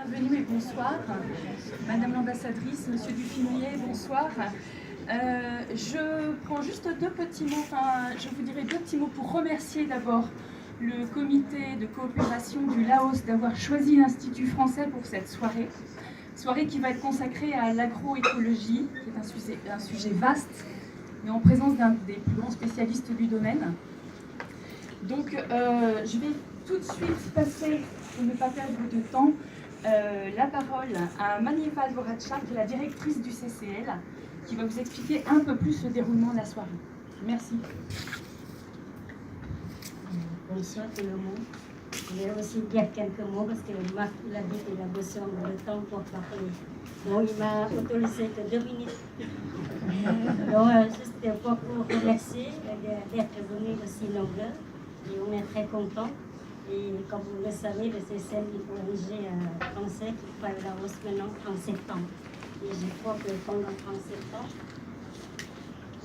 Bienvenue et bonsoir. Madame l'ambassadrice, Monsieur Dufimier, bonsoir. Je prends juste deux petits mots, je vous dirai deux petits mots pour remercier d'abord le comité de coopération du Laos d'avoir choisi l'Institut français pour cette soirée qui va être consacrée à l'agroécologie, qui est un sujet vaste, mais en présence d'un des plus grands spécialistes du domaine. Donc je vais tout de suite passer, pour ne pas perdre de temps, la parole à Manieva Dvoracha, qui est la directrice du CCL, qui va vous expliquer un peu plus le déroulement de la soirée. Merci. Bonsoir tout le monde. Je vais aussi dire quelques mots parce que Marc l'a dit qu'il a besoin de temps pour parler. Donc il m'a autorisé que 2 minutes. Donc juste pour vous remercier d'être venu aussi nombreux. Et on est très contents. Et comme vous le savez, le CCL est une ONG français qui fait la hausse maintenant 37 ans. Et je crois que pendant 37 ans,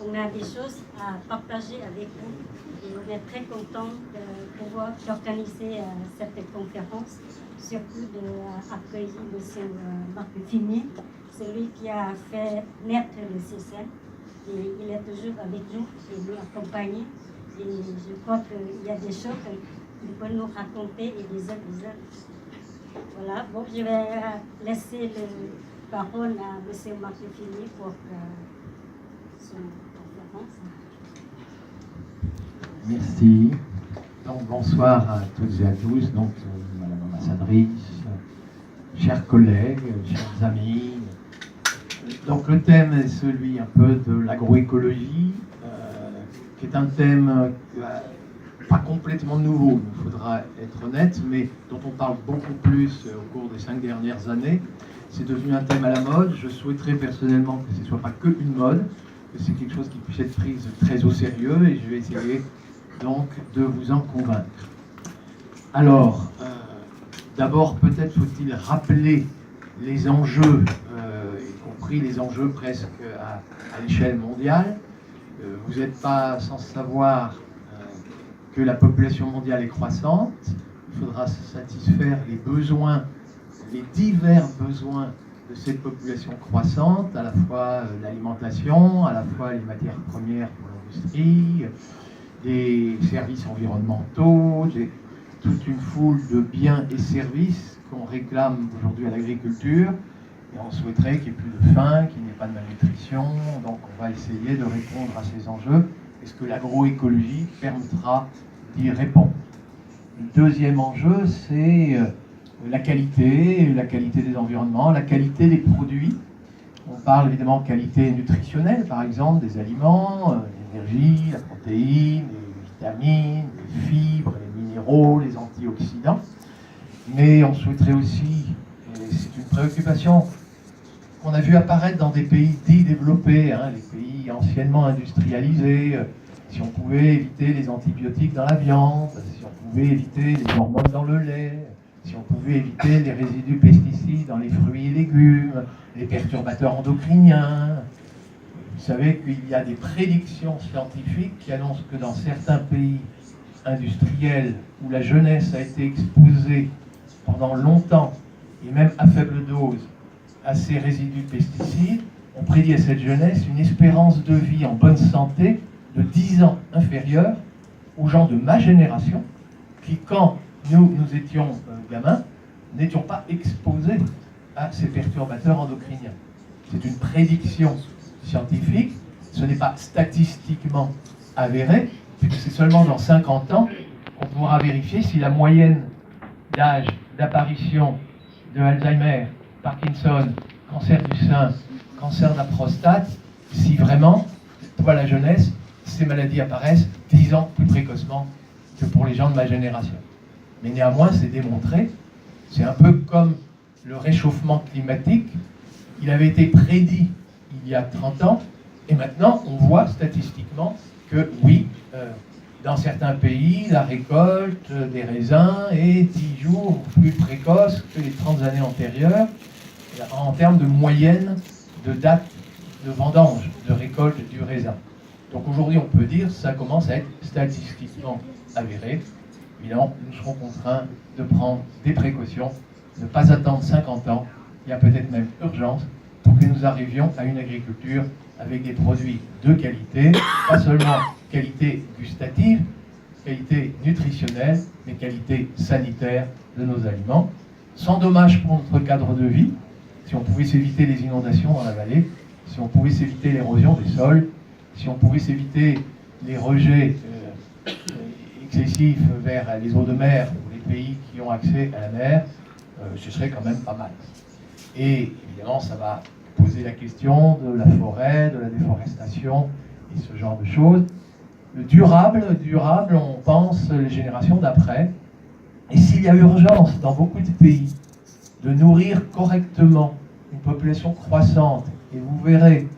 on a des choses à partager avec vous. Et on est très contents de pouvoir organiser cette conférence, surtout d'accueillir M. Marc Dufimier, celui qui a fait naître le CCL. Et il est toujours avec nous et nous accompagner. Et je crois qu'il y a des choses qu'il peut nous raconter et les uns. Voilà, bon, je vais laisser la parole à M. Marc Dufimier pour son conférence. Merci. Donc, bonsoir à toutes et à tous, donc, Madame l'ambassadrice, chers collègues, chers amis. Donc, le thème est celui un peu de l'agroécologie, qui est un thème pas complètement nouveau, il faudra être honnête, mais dont on parle beaucoup plus au cours des 5 dernières années. C'est devenu un thème à la mode. Je souhaiterais personnellement que ce ne soit pas que une mode, que c'est quelque chose qui puisse être pris très au sérieux, et je vais essayer donc de vous en convaincre. Alors, d'abord, peut-être faut-il rappeler les enjeux, y compris les enjeux presque à l'échelle mondiale. Vous n'êtes pas sans savoir que la population mondiale est croissante. Il faudra satisfaire les besoins, les divers besoins de cette population croissante, à la fois l'alimentation, à la fois les matières premières pour l'industrie, des services environnementaux, toute une foule de biens et services qu'on réclame aujourd'hui à l'agriculture. Et on souhaiterait qu'il n'y ait plus de faim, qu'il n'y ait pas de malnutrition. Donc on va essayer de répondre à ces enjeux. Est-ce que l'agroécologie permettra d'y répondre? Le deuxième enjeu, c'est la qualité des environnements, la qualité des produits. On parle évidemment de qualité nutritionnelle, par exemple, des aliments, l'énergie, la protéine, les vitamines, les fibres, les minéraux, les antioxydants. Mais on souhaiterait aussi, et c'est une préoccupation qu'on a vu apparaître dans des pays dits développés, les pays anciennement industrialisés, si on pouvait éviter les antibiotiques dans la viande, si on pouvait éviter les hormones dans le lait, si on pouvait éviter les résidus pesticides dans les fruits et légumes, les perturbateurs endocriniens. Vous savez qu'il y a des prédictions scientifiques qui annoncent que dans certains pays industriels où la jeunesse a été exposée pendant longtemps, et même à faible dose, à ces résidus pesticides, on prédit à cette jeunesse une espérance de vie en bonne santé de 10 ans inférieure aux gens de ma génération, qui, quand nous étions gamins, n'étions pas exposés à ces perturbateurs endocriniens. C'est une prédiction scientifique, ce n'est pas statistiquement avéré, puisque c'est seulement dans 50 ans qu'on pourra vérifier si la moyenne d'âge d'apparition de Alzheimer, Parkinson, cancer du sein, cancer de la prostate, si vraiment, pour la jeunesse, ces maladies apparaissent 10 ans plus précocement que pour les gens de ma génération. Mais néanmoins, c'est démontré, c'est un peu comme le réchauffement climatique, il avait été prédit il y a 30 ans, et maintenant on voit statistiquement que oui, dans certains pays, la récolte des raisins est 10 jours plus précoce que les 30 années antérieures, en termes de moyenne de date de vendange, de récolte du raisin. Donc aujourd'hui, on peut dire que ça commence à être statistiquement avéré. Évidemment, nous serons contraints de prendre des précautions ne pas attendre 50 ans, il y a peut-être même urgence pour que nous arrivions à une agriculture avec des produits de qualité, pas seulement qualité gustative, qualité nutritionnelle, mais qualité sanitaire de nos aliments, sans dommage pour notre cadre de vie, si on pouvait s'éviter les inondations dans la vallée, si on pouvait s'éviter l'érosion des sols, si on pouvait s'éviter les rejets excessifs vers les eaux de mer ou les pays qui ont accès à la mer, ce serait quand même pas mal. Et évidemment, ça va poser la question de la forêt, de la déforestation et ce genre de choses. Le durable, on pense les générations d'après. Et s'il y a urgence dans beaucoup de pays de nourrir correctement une population croissante, et vous verrez,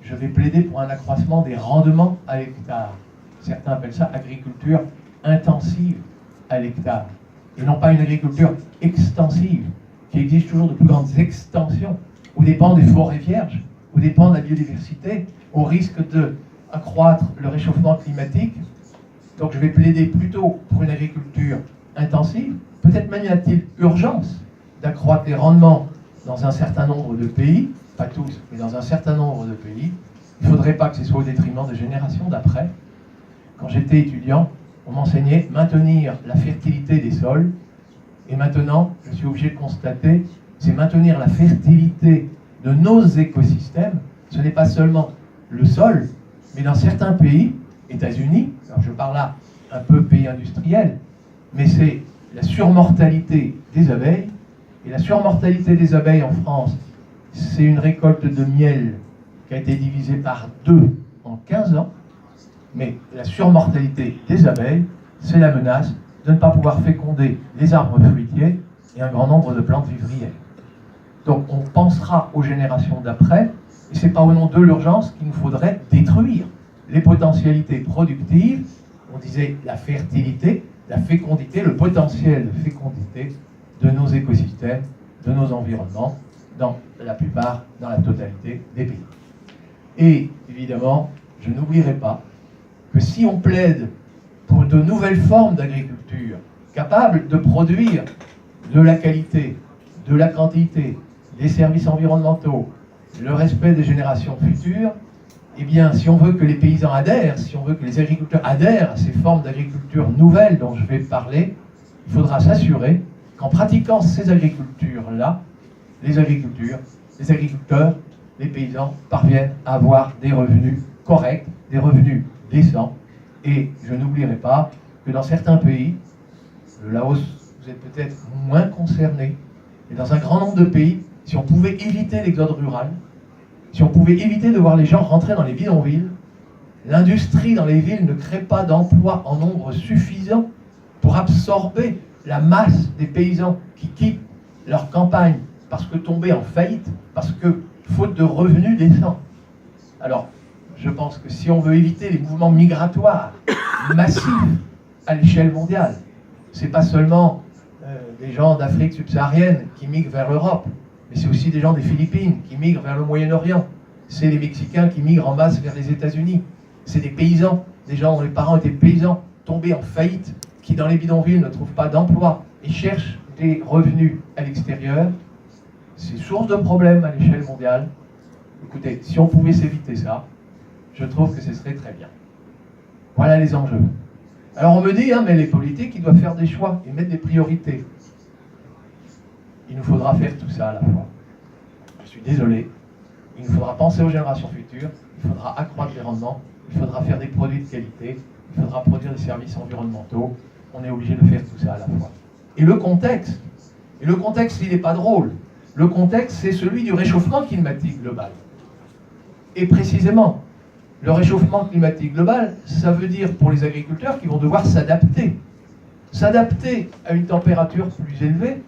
je vais plaider pour un accroissement des rendements à l'hectare. Certains appellent ça agriculture intensive à l'hectare, et non pas une agriculture extensive, qui exige toujours de plus grandes extensions, au dépend des forêts vierges, au dépend de la biodiversité, au risque d'accroître le réchauffement climatique. Donc je vais plaider plutôt pour une agriculture intensive. Peut-être même y a-t-il urgence d'accroître les rendements dans un certain nombre de pays, pas tous, mais dans un certain nombre de pays. Il ne faudrait pas que ce soit au détriment des générations d'après. Quand j'étais étudiant, on m'enseignait maintenir la fertilité des sols, et maintenant, je suis obligé de constater, c'est maintenir la fertilité de nos écosystèmes. Ce n'est pas seulement le sol, mais dans certains pays, États-Unis, alors je parle là un peu pays industriel, mais c'est la surmortalité des abeilles. Et la surmortalité des abeilles en France, c'est une récolte de miel qui a été divisée par 2 en 15 ans. Mais la surmortalité des abeilles, c'est la menace de ne pas pouvoir féconder les arbres fruitiers et un grand nombre de plantes vivrières. Donc on pensera aux générations d'après, et ce n'est pas au nom de l'urgence qu'il nous faudrait détruire les potentialités productives. On disait la fertilité, la fécondité, le potentiel de fécondité de nos écosystèmes, de nos environnements, dans la totalité des pays. Et évidemment, je n'oublierai pas que si on plaide pour de nouvelles formes d'agriculture, capables de produire de la qualité, de la quantité, des services environnementaux, le respect des générations futures, eh bien, si on veut que les paysans adhèrent, si on veut que les agriculteurs adhèrent à ces formes d'agriculture nouvelles dont je vais parler, il faudra s'assurer qu'en pratiquant ces agricultures-là, les agriculteurs, les paysans parviennent à avoir des revenus corrects, des revenus décents. Et je n'oublierai pas que dans certains pays, le Laos, vous êtes peut-être moins concernés, et dans un grand nombre de pays, si on pouvait éviter l'exode rural, si on pouvait éviter de voir les gens rentrer dans les bidonvilles, l'industrie dans les villes ne crée pas d'emplois en nombre suffisant pour absorber la masse des paysans qui quittent leur campagne parce que tombés en faillite, parce que faute de revenus décents. Alors, je pense que si on veut éviter les mouvements migratoires massifs à l'échelle mondiale, c'est pas seulement des gens d'Afrique subsaharienne qui migrent vers l'Europe, mais c'est aussi des gens des Philippines qui migrent vers le Moyen-Orient, c'est les Mexicains qui migrent en masse vers les États-Unis, c'est des paysans, des gens dont les parents étaient paysans, tombés en faillite, qui dans les bidonvilles ne trouvent pas d'emploi et cherchent des revenus à l'extérieur. C'est source de problèmes à l'échelle mondiale. Écoutez, si on pouvait s'éviter ça, je trouve que ce serait très bien. Voilà les enjeux. Alors on me dit, mais les politiques, ils doivent faire des choix et mettre des priorités. Il nous faudra faire tout ça à la fois. Je suis désolé. Il nous faudra penser aux générations futures, il faudra accroître les rendements, il faudra faire des produits de qualité, il faudra produire des services environnementaux. On est obligé de faire tout ça à la fois. Et le contexte, il n'est pas drôle. Le contexte, c'est celui du réchauffement climatique global. Et précisément, le réchauffement climatique global, ça veut dire pour les agriculteurs qu'ils vont devoir s'adapter. S'adapter à une température plus élevée,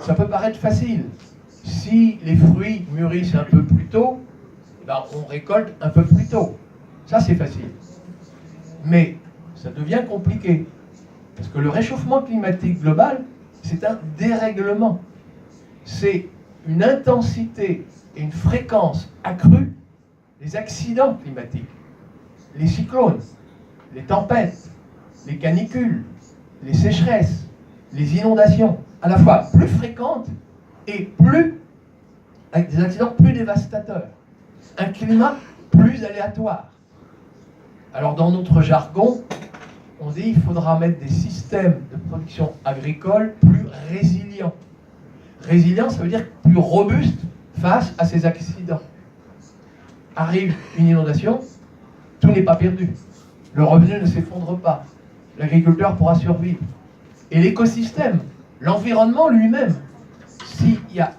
ça peut paraître facile. Si les fruits mûrissent un peu plus tôt, on récolte un peu plus tôt. Ça, c'est facile. Mais ça devient compliqué. Parce que le réchauffement climatique global, c'est un dérèglement. C'est une intensité et une fréquence accrue des accidents climatiques. Les cyclones, les tempêtes, les canicules, les sécheresses, les inondations. à la fois plus fréquentes et avec des accidents plus dévastateurs. Un climat plus aléatoire. Alors dans notre jargon, on dit qu'il faudra mettre des systèmes de production agricole plus résilients. Résilient, ça veut dire plus robuste face à ces accidents. Arrive une inondation, tout n'est pas perdu. Le revenu ne s'effondre pas. L'agriculteur pourra survivre. Et l'écosystème, l'environnement lui-même, s'il y a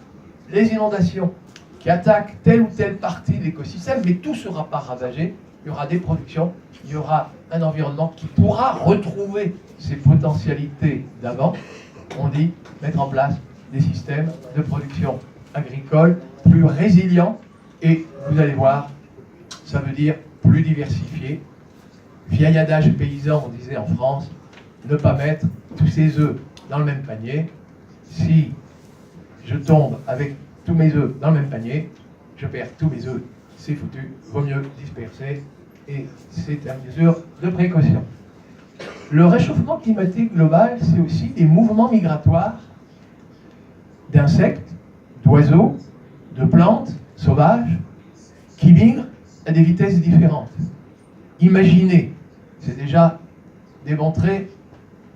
les inondations qui attaquent telle ou telle partie de l'écosystème, mais tout ne sera pas ravagé, il y aura des productions, il y aura un environnement qui pourra retrouver ses potentialités d'avant. On dit mettre en place des systèmes de production agricole plus résilients et vous allez voir, ça veut dire plus diversifiés. Vieil adage paysan, on disait en France, ne pas mettre tous ses œufs dans le même panier. Si je tombe avec tous mes œufs dans le même panier, je perds tous mes œufs, c'est foutu, vaut mieux disperser et c'est une mesure de précaution. Le réchauffement climatique global, c'est aussi des mouvements migratoires d'insectes, d'oiseaux, de plantes sauvages qui migrent à des vitesses différentes. Imaginez, c'est déjà démontré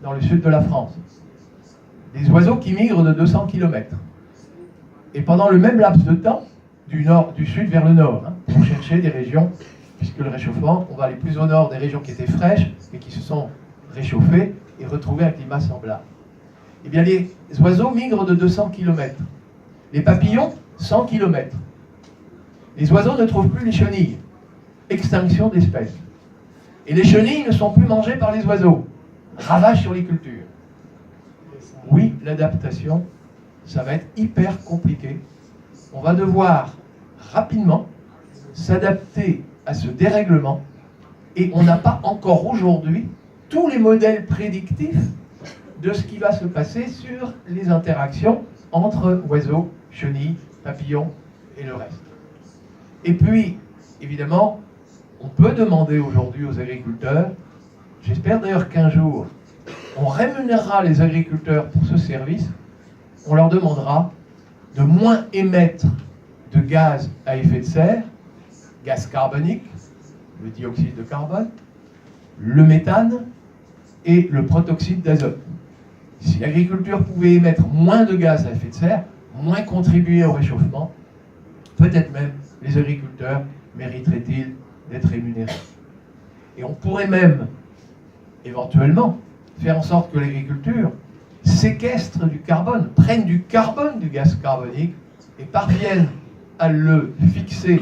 dans le sud de la France, des oiseaux qui migrent de 200 km. Et pendant le même laps de temps, du sud vers le nord, pour chercher des régions, puisque le réchauffement, on va aller plus au nord des régions qui étaient fraîches et qui se sont réchauffées et retrouver un climat semblable. Eh bien, les oiseaux migrent de 200 km. Les papillons, 100 km. Les oiseaux ne trouvent plus les chenilles. Extinction d'espèces. Et les chenilles ne sont plus mangées par les oiseaux. Ravage sur les cultures. Oui, l'adaptation, ça va être hyper compliqué. On va devoir rapidement s'adapter à ce dérèglement et on n'a pas encore aujourd'hui tous les modèles prédictifs de ce qui va se passer sur les interactions entre oiseaux, chenilles, papillons et le reste. Et puis, évidemment, on peut demander aujourd'hui aux agriculteurs, j'espère d'ailleurs qu'un jour, on rémunérera les agriculteurs pour ce service, on leur demandera de moins émettre de gaz à effet de serre, gaz carbonique, le dioxyde de carbone, le méthane et le protoxyde d'azote. Si l'agriculture pouvait émettre moins de gaz à effet de serre, moins contribuer au réchauffement, peut-être même les agriculteurs mériteraient-ils d'être rémunérés. Et on pourrait même, éventuellement, faire en sorte que l'agriculture séquestre du carbone, prenne du carbone du gaz carbonique et parvienne à le fixer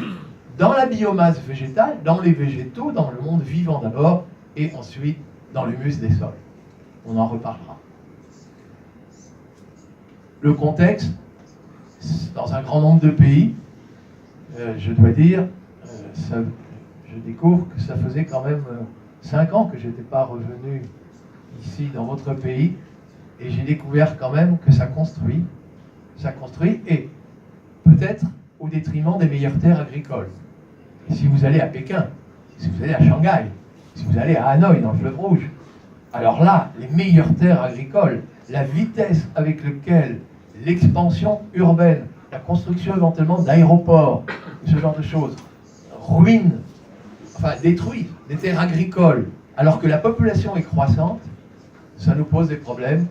dans la biomasse végétale, dans les végétaux, dans le monde vivant d'abord, et ensuite dans l'humus des sols. On en reparlera. Le contexte, dans un grand nombre de pays, je dois dire, je découvre que ça faisait quand même 5 ans que je n'étais pas revenu ici dans votre pays, et j'ai découvert quand même que ça construit, et peut-être au détriment des meilleures terres agricoles. Et si vous allez à Pékin, si vous allez à Shanghai, si vous allez à Hanoï, dans le fleuve Rouge, alors là, les meilleures terres agricoles, la vitesse avec laquelle l'expansion urbaine, la construction éventuellement d'aéroports, ce genre de choses, ruine, enfin détruit des terres agricoles, alors que la population est croissante, ça nous pose des problèmes.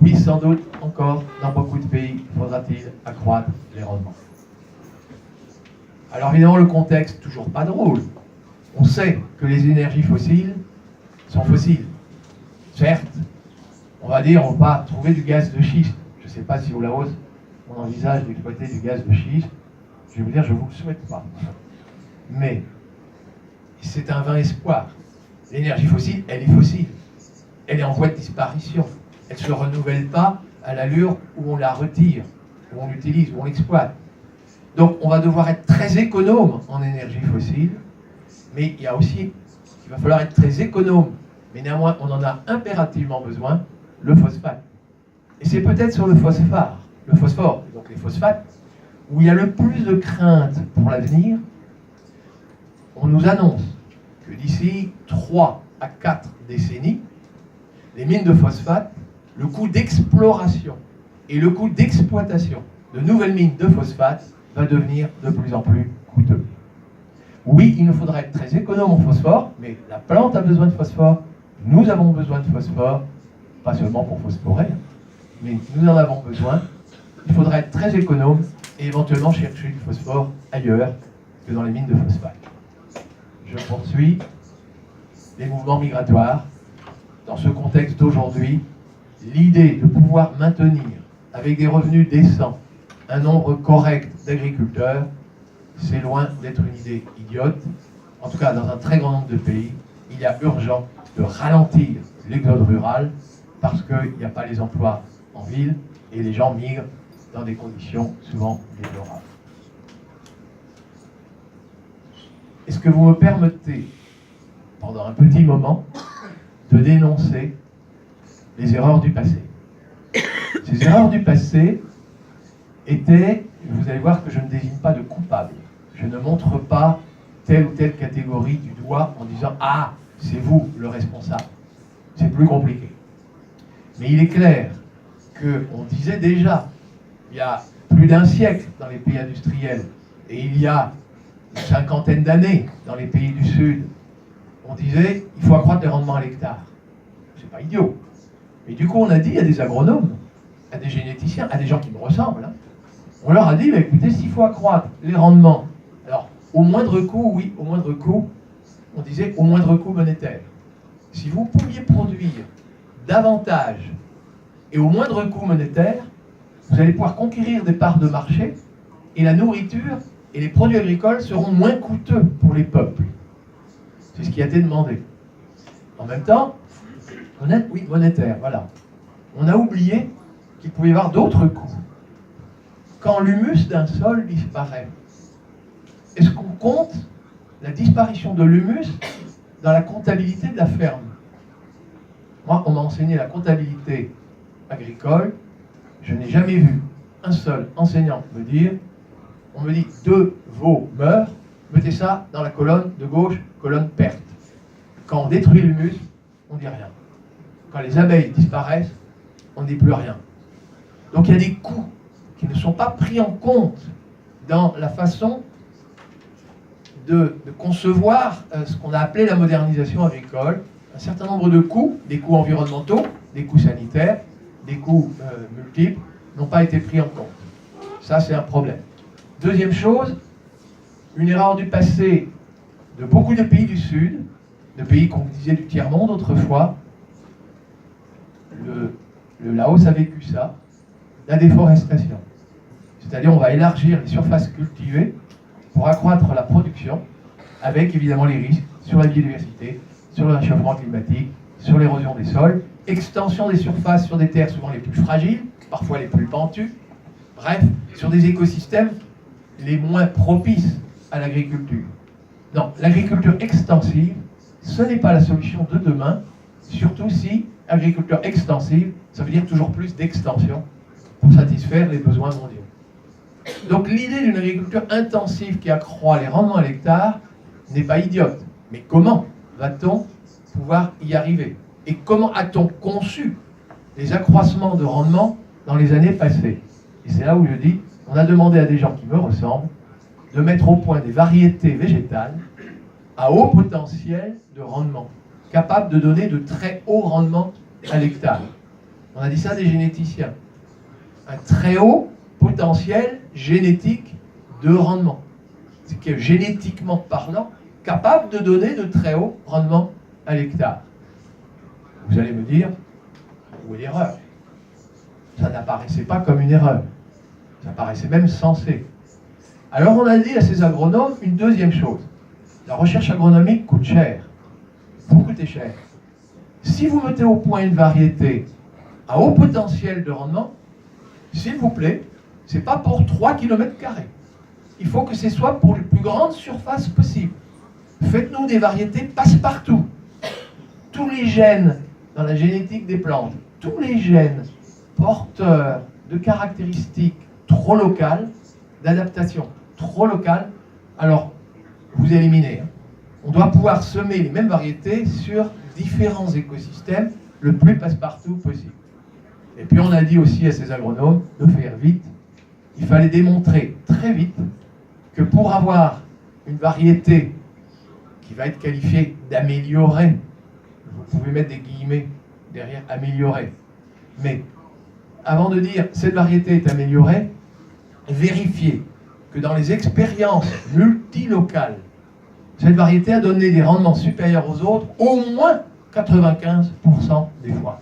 Oui, sans doute, encore, dans beaucoup de pays, faudra-t-il accroître les rendements. Alors évidemment, le contexte, toujours pas drôle. On sait que les énergies fossiles sont fossiles. Certes, on va dire, on va trouver du gaz de schiste. Je ne sais pas si au Laos, on envisage d'exploiter du gaz de schiste. Je vais vous dire, je ne vous le souhaite pas. Mais c'est un vain espoir. L'énergie fossile, elle est fossile. Elle est en voie de disparition. Elle ne se renouvelle pas à l'allure où on la retire, où on l'utilise, où on l'exploite. Donc on va devoir être très économe en énergie fossile, mais il va falloir être très économe, mais néanmoins on en a impérativement besoin, le phosphate. Et c'est peut-être sur le phosphore, donc les phosphates, où il y a le plus de crainte pour l'avenir. On nous annonce que d'ici 3 à 4 décennies, les mines de phosphate, le coût d'exploration Et le coût d'exploitation de nouvelles mines de phosphate va devenir de plus en plus coûteux. Oui, il nous faudra être très économe en phosphore, mais la plante a besoin de phosphore, nous avons besoin de phosphore, pas seulement pour phosphorer, mais nous en avons besoin. Il faudra être très économe et éventuellement chercher du phosphore ailleurs que dans les mines de phosphate. Je poursuis. Les mouvements migratoires. Dans ce contexte d'aujourd'hui, l'idée de pouvoir maintenir avec des revenus décents un nombre correct d'agriculteurs, c'est loin d'être une idée idiote. En tout cas, dans un très grand nombre de pays, il y a urgence de ralentir l'exode rural parce qu'il n'y a pas les emplois en ville et les gens migrent dans des conditions souvent déplorables. Est-ce que vous me permettez, pendant un petit moment, de dénoncer les erreurs du passé? Ces erreurs du passé étaient, vous allez voir que je ne désigne pas de coupable. Je ne montre pas telle ou telle catégorie du doigt en disant « Ah, c'est vous le responsable ». C'est plus compliqué. Mais il est clair qu'on disait déjà, il y a plus d'un siècle dans les pays industriels, et il y a une cinquantaine d'années dans les pays du Sud, on disait il faut accroître les rendements à l'hectare. C'est pas idiot. Mais du coup, on a dit à des agronomes, à des généticiens, à des gens qui me ressemblent, on leur a dit bah, écoutez, s'il faut accroître les rendements, alors au moindre coût, oui, au moindre coût, on disait au moindre coût monétaire. Si vous pouviez produire davantage et au moindre coût monétaire, vous allez pouvoir conquérir des parts de marché et la nourriture et les produits agricoles seront moins coûteux pour les peuples. C'est ce qui a été demandé. En même temps, oui, monétaire, voilà. On a oublié qu'il pouvait y avoir d'autres coûts. Quand l'humus d'un sol disparaît, est-ce qu'on compte la disparition de l'humus dans la comptabilité de la ferme? Moi, on m'a enseigné la comptabilité agricole. Je n'ai jamais vu un seul enseignant me dire, on me dit 2 veaux meurent, mettez ça dans la colonne de gauche, colonne perte. Quand on détruit l'humus, on ne dit rien. Quand les abeilles disparaissent, on ne dit plus rien. Donc il y a des coûts qui ne sont pas pris en compte dans la façon de concevoir ce qu'on a appelé la modernisation agricole. Un certain nombre de coûts, des coûts environnementaux, des coûts sanitaires, des coûts multiples, n'ont pas été pris en compte. Ça, c'est un problème. Deuxième chose, une erreur du passé de beaucoup de pays du Sud, de pays qu'on disait du tiers-monde autrefois. Le Laos a vécu ça, la déforestation. C'est-à-dire, on va élargir les surfaces cultivées pour accroître la production, avec évidemment les risques sur la biodiversité, sur le réchauffement climatique, sur l'érosion des sols, extension des surfaces sur des terres souvent les plus fragiles, parfois les plus pentues, bref, sur des écosystèmes les moins propices à l'agriculture. Non, l'agriculture extensive, ce n'est pas la solution de demain, surtout si agriculture extensive, ça veut dire toujours plus d'extension pour satisfaire les besoins mondiaux. Donc l'idée d'une agriculture intensive qui accroît les rendements à l'hectare n'est pas idiote. Mais comment va-t-on pouvoir y arriver? Et comment a-t-on conçu les accroissements de rendement dans les années passées? Et c'est là où je dis, on a demandé à des gens qui me ressemblent de mettre au point des variétés végétales à haut potentiel de rendement, capables de donner de très hauts rendements à l'hectare. On a dit ça des généticiens. Un très haut potentiel génétique de rendement. C'est que génétiquement parlant, capable de donner de très hauts rendements à l'hectare. Vous allez me dire, où est l'erreur? Ça n'apparaissait pas comme une erreur. Ça paraissait même sensé. Alors on a dit à ces agronomes une deuxième chose. La recherche agronomique coûte cher. Vous coûtez cher. Si vous mettez au point une variété à haut potentiel de rendement, s'il vous plaît, ce n'est pas pour 3 km². Il faut que ce soit pour les plus grandes surfaces possibles. Faites-nous des variétés passe-partout. Tous les gènes dans la génétique des plantes, tous les gènes porteurs de caractéristiques trop locales, d'adaptation trop locales, alors vous éliminez. On doit pouvoir semer les mêmes variétés sur différents écosystèmes le plus passe-partout possible. Et puis on a dit aussi à ces agronomes de faire vite. Il fallait démontrer très vite que pour avoir une variété qui va être qualifiée d'améliorer, vous pouvez mettre des guillemets derrière améliorer, mais avant de dire cette variété est améliorée, vérifiez que dans les expériences multilocales, cette variété a donné des rendements supérieurs aux autres au moins 95% des fois.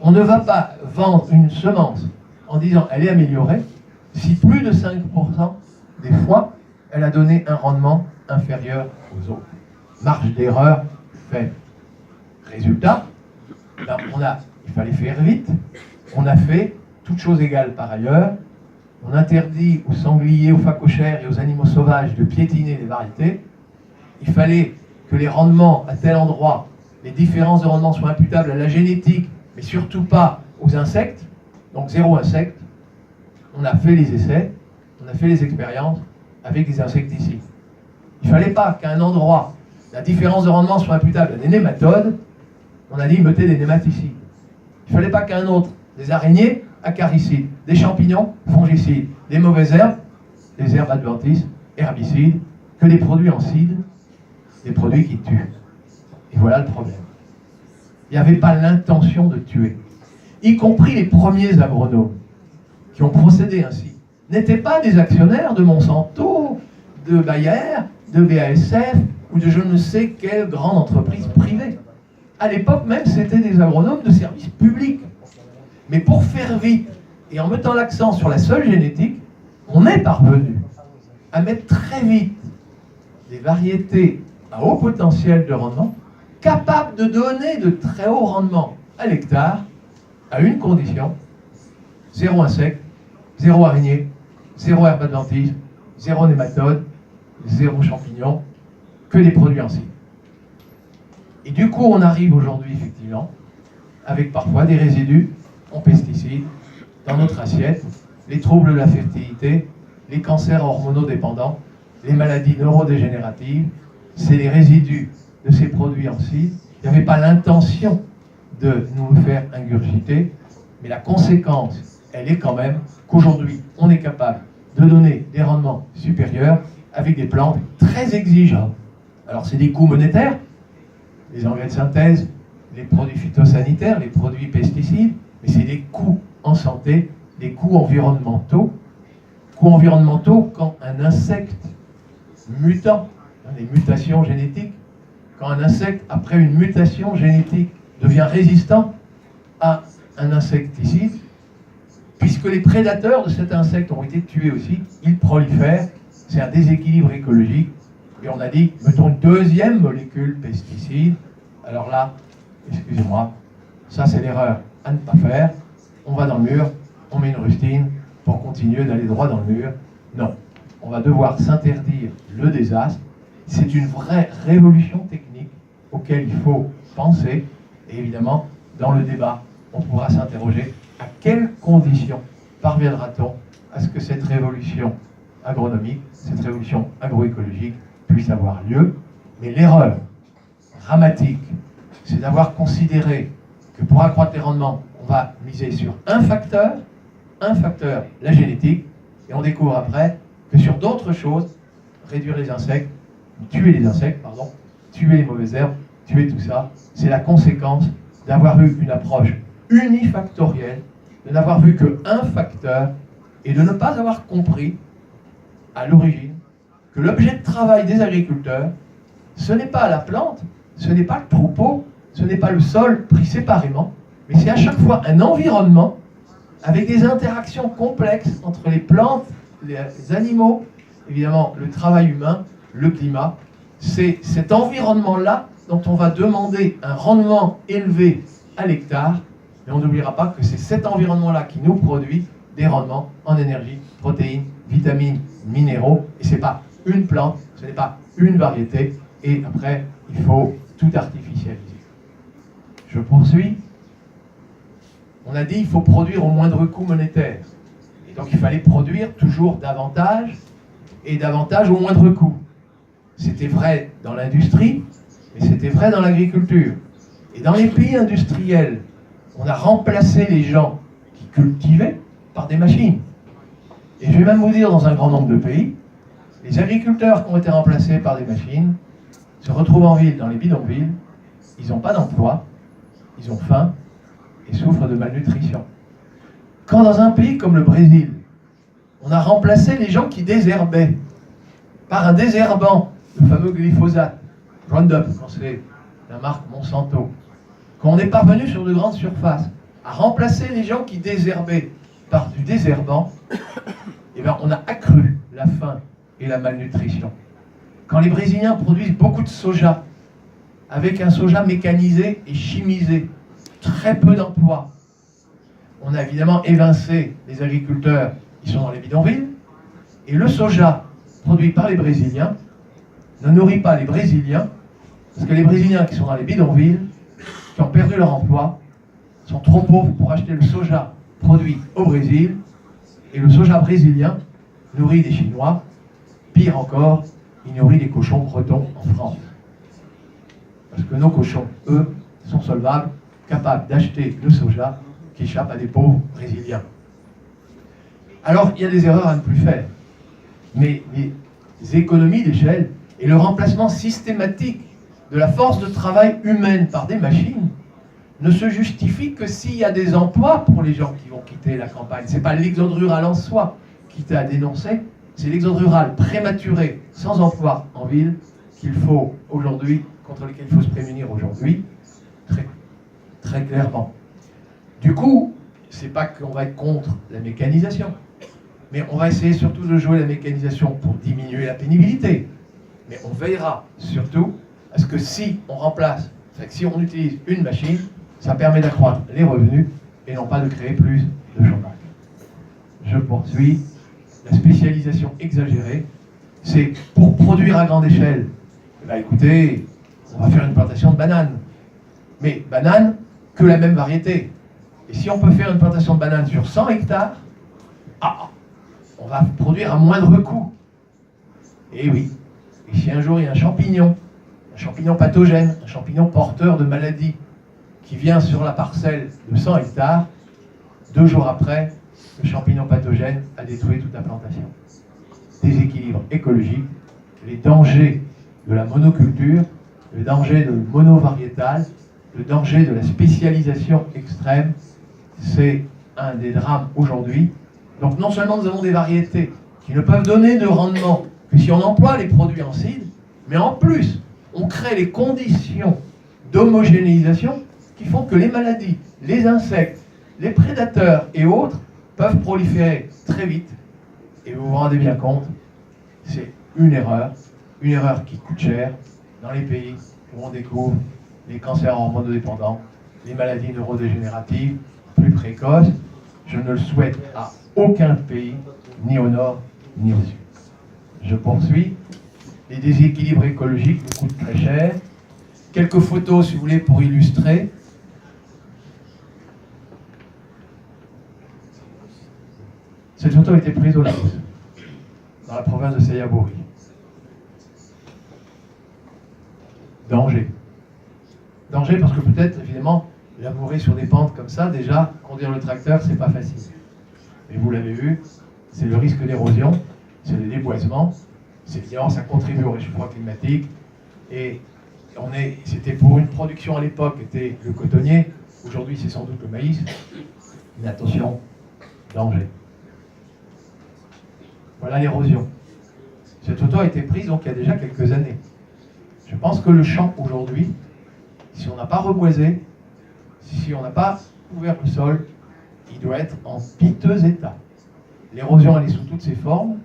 On ne va pas vendre une semence en disant elle est améliorée si plus de 5% des fois elle a donné un rendement inférieur aux autres. Marge d'erreur faible. Résultat, ben il fallait faire vite. On a fait, toutes choses égales par ailleurs, on interdit aux sangliers, aux phacochères et aux animaux sauvages de piétiner les variétés. Il fallait que les rendements à tel endroit, les différences de rendement soient imputables à la génétique, mais surtout pas aux insectes, donc 0 insectes. On a fait les essais, on a fait les expériences avec des insecticides. Il ne fallait pas qu'à un endroit, la différence de rendement soit imputable à des nématodes, on a dit mettez des nématicides. Il ne fallait pas qu'à un autre, des araignées, acaricides, des champignons, fongicides, des mauvaises herbes, des herbes adventices, herbicides, que des produits en cide, des produits qui tuent. Et voilà le problème. Il n'y avait pas l'intention de tuer. Y compris les premiers agronomes qui ont procédé ainsi n'étaient pas des actionnaires de Monsanto, de Bayer, de BASF ou de je ne sais quelle grande entreprise privée. À l'époque même, c'était des agronomes de service public. Mais pour faire vite, et en mettant l'accent sur la seule génétique, on est parvenu à mettre très vite des variétés à haut potentiel de rendement, capables de donner de très hauts rendements à l'hectare, à une condition, 0 insectes, 0 araignées, 0 herbe adventice, 0 nématode, 0 champignons, que des produits en cide. Et du coup, on arrive aujourd'hui, effectivement, avec parfois des résidus en pesticides dans notre assiette, les troubles de la fertilité, les cancers hormonodépendants, les maladies neurodégénératives, c'est les résidus de ces produits en cide. Il n'y avait pas l'intention de nous le faire ingurgiter, mais la conséquence, elle est quand même qu'aujourd'hui, on est capable de donner des rendements supérieurs avec des plantes très exigeantes. Alors c'est des coûts monétaires, les engrais de synthèse, les produits phytosanitaires, les produits pesticides, mais c'est des coûts en santé, des coûts environnementaux. Coûts environnementaux quand un insecte mutant, les mutations génétiques, quand un insecte, après une mutation génétique, devient résistant à un insecticide, puisque les prédateurs de cet insecte ont été tués aussi, ils prolifèrent, c'est un déséquilibre écologique, et on a dit, mettons une deuxième molécule pesticide, alors là, excusez-moi, ça c'est l'erreur à ne pas faire, on va dans le mur, on met une rustine pour continuer d'aller droit dans le mur. Non, on va devoir s'interdire le désastre, c'est une vraie révolution technique auquel il faut penser, et évidemment, dans le débat, on pourra s'interroger à quelles conditions parviendra-t-on à ce que cette révolution agronomique, cette révolution agroécologique puisse avoir lieu. Mais l'erreur dramatique, c'est d'avoir considéré que pour accroître les rendements, on va miser sur un facteur, la génétique, et on découvre après que sur d'autres choses, réduire les insectes, tuer les insectes, pardon, tuer les mauvaises herbes, tuer tout ça, c'est la conséquence d'avoir eu une approche unifactorielle, de n'avoir vu qu'un facteur, et de ne pas avoir compris, à l'origine, que l'objet de travail des agriculteurs, ce n'est pas la plante, ce n'est pas le troupeau, ce n'est pas le sol pris séparément, mais c'est à chaque fois un environnement avec des interactions complexes entre les plantes, les animaux, évidemment le travail humain, le climat. C'est cet environnement-là dont on va demander un rendement élevé à l'hectare, mais on n'oubliera pas que c'est cet environnement-là qui nous produit des rendements en énergie, protéines, vitamines, minéraux, et ce n'est pas une plante, ce n'est pas une variété, et après, il faut tout artificialiser. Je poursuis. On a dit qu'il faut produire au moindre coût monétaire. Et donc il fallait produire toujours davantage, et davantage au moindre coût. C'était vrai dans l'industrie, mais c'était vrai dans l'agriculture. Et dans les pays industriels, On a remplacé les gens qui cultivaient par des machines. Et je vais même vous dire, dans un grand nombre de pays, les agriculteurs qui ont été remplacés par des machines se retrouvent en ville, dans les bidonvilles, ils n'ont pas d'emploi, ils ont faim et souffrent de malnutrition. Quand dans un pays comme le Brésil, on a remplacé les gens qui désherbaient par un désherbant, le fameux glyphosate, Roundup, quand c'est la marque Monsanto, quand on est parvenu sur de grandes surfaces à remplacer les gens qui désherbaient par du désherbant, eh bien, on a accru la faim et la malnutrition. Quand les Brésiliens produisent beaucoup de soja, avec un soja mécanisé et chimisé, très peu d'emplois, on a évidemment évincé les agriculteurs qui sont dans les bidonvilles, et le soja produit par les Brésiliens ne nourrit pas les Brésiliens, parce que les Brésiliens qui sont dans les bidonvilles, qui ont perdu leur emploi, sont trop pauvres pour acheter le soja produit au Brésil, et le soja brésilien nourrit des Chinois, pire encore, il nourrit des cochons bretons en France. Parce que nos cochons, eux, sont solvables, capables d'acheter le soja qui échappe à des pauvres Brésiliens. Alors, il y a des erreurs à ne plus faire. Mais les économies d'échelle et le remplacement systématique de la force de travail humaine par des machines ne se justifient que s'il y a des emplois pour les gens qui vont quitter la campagne. Ce n'est pas l'exode rural en soi qui t'a dénoncé, c'est l'exode rural prématuré, sans emploi en ville, qu'il faut aujourd'hui, contre lequel il faut se prémunir aujourd'hui, très, très clairement. Du coup, c'est pas qu'on va être contre la mécanisation, mais on va essayer surtout de jouer la mécanisation pour diminuer la pénibilité. Mais on veillera surtout à ce que si on remplace, si on utilise une machine, ça permet d'accroître les revenus et non pas de créer plus de chômage. Je poursuis. La spécialisation exagérée, c'est pour produire à grande échelle. Eh bien, écoutez, on va faire une plantation de bananes. Mais bananes, que la même variété. Et si on peut faire une plantation de bananes sur 100 hectares, on va produire à moindre coût. Et oui. Et si un jour il y a un champignon pathogène, un champignon porteur de maladies, qui vient sur la parcelle de 100 hectares, 2 jours après, le champignon pathogène a détruit toute la plantation. Déséquilibre écologique, les dangers de la monoculture, le danger de monovariétal, le danger de la spécialisation extrême, c'est un des drames aujourd'hui. Donc non seulement nous avons des variétés qui ne peuvent donner de rendement que si on emploie les produits en seed, mais en plus, on crée les conditions d'homogénéisation qui font que les maladies, les insectes, les prédateurs et autres peuvent proliférer très vite. Et vous vous rendez bien compte, c'est une erreur qui coûte cher dans les pays où on découvre les cancers hormonodépendants, les maladies neurodégénératives plus précoces. Je ne le souhaite à aucun pays, ni au nord, ni au sud. Je poursuis. Les déséquilibres écologiques nous coûtent très cher. Quelques photos, si vous voulez, pour illustrer. Cette photo a été prise au Laos, dans la province de Sayaburi. Danger. Danger parce que peut-être, évidemment, labourer sur des pentes comme ça, déjà, conduire le tracteur, c'est pas facile. Mais vous l'avez vu, c'est le risque d'érosion, c'est le déboisement, c'est évidemment, ça contribue au réchauffement climatique. Et c'était pour une production à l'époque, était le cotonnier, aujourd'hui c'est sans doute le maïs. Mais attention, danger. Voilà l'érosion. Cette photo a été prise donc il y a déjà quelques années. Je pense que le champ aujourd'hui, si on n'a pas reboisé, si on n'a pas couvert le sol, il doit être en piteux état. L'érosion, elle est sous toutes ses formes.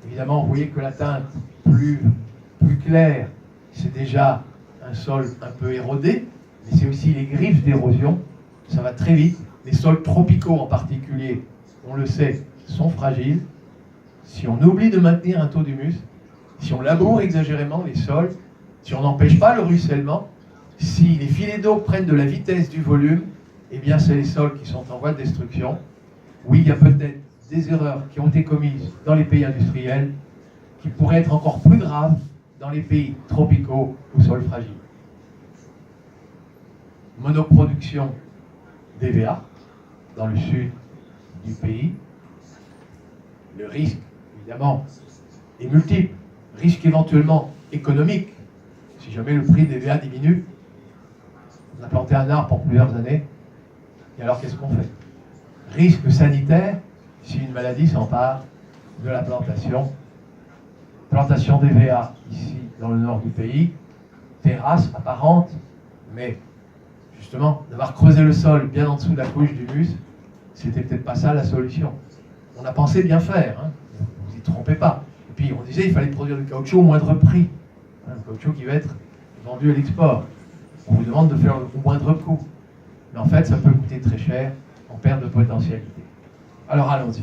Évidemment, vous voyez que la teinte plus claire, c'est déjà un sol un peu érodé, mais c'est aussi les griffes d'érosion. Ça va très vite. Les sols tropicaux en particulier, on le sait, sont fragiles. Si on oublie de maintenir un taux d'humus, si on laboure exagérément les sols, si on n'empêche pas le ruissellement, si les filets d'eau prennent de la vitesse du volume, eh bien c'est les sols qui sont en voie de destruction. Oui, il y a peut-être des erreurs qui ont été commises dans les pays industriels qui pourraient être encore plus graves dans les pays tropicaux aux sols fragiles. Monoproduction d'EVA dans le sud du pays. Le risque, évidemment, est multiple. Risque éventuellement économique. Si jamais le prix d'EVA diminue, on a planté un arbre pour plusieurs années, et alors qu'est-ce qu'on fait? Risque sanitaire, si une maladie s'empare de la plantation. Plantation d'EVA ici dans le nord du pays, terrasse apparente, mais justement, d'avoir creusé le sol bien en dessous de la couche d'humus, c'était peut-être pas ça la solution. On a pensé bien faire, hein, vous y trompez pas. Et puis on disait qu'il fallait produire du caoutchouc au moindre prix, hein, le caoutchouc qui va être vendu à l'export. On vous demande de faire au moindre coût. Mais en fait, ça peut coûter très cher en perte de potentialité. Alors allons-y.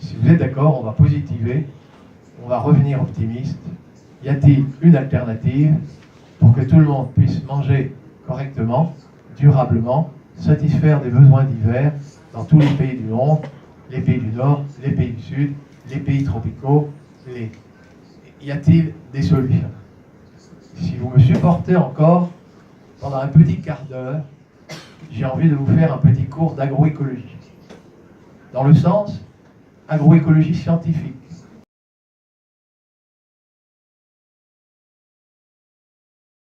Si vous êtes d'accord, on va positiver, on va revenir optimiste. Y a-t-il une alternative pour que tout le monde puisse manger correctement, durablement, satisfaire des besoins divers dans tous les pays du monde, les pays du Nord, les pays du Sud, les pays tropicaux, Y a-t-il des solutions? Si vous me supportez encore, pendant un petit quart d'heure, j'ai envie de vous faire un petit cours d'agroécologie. Dans le sens agroécologie scientifique.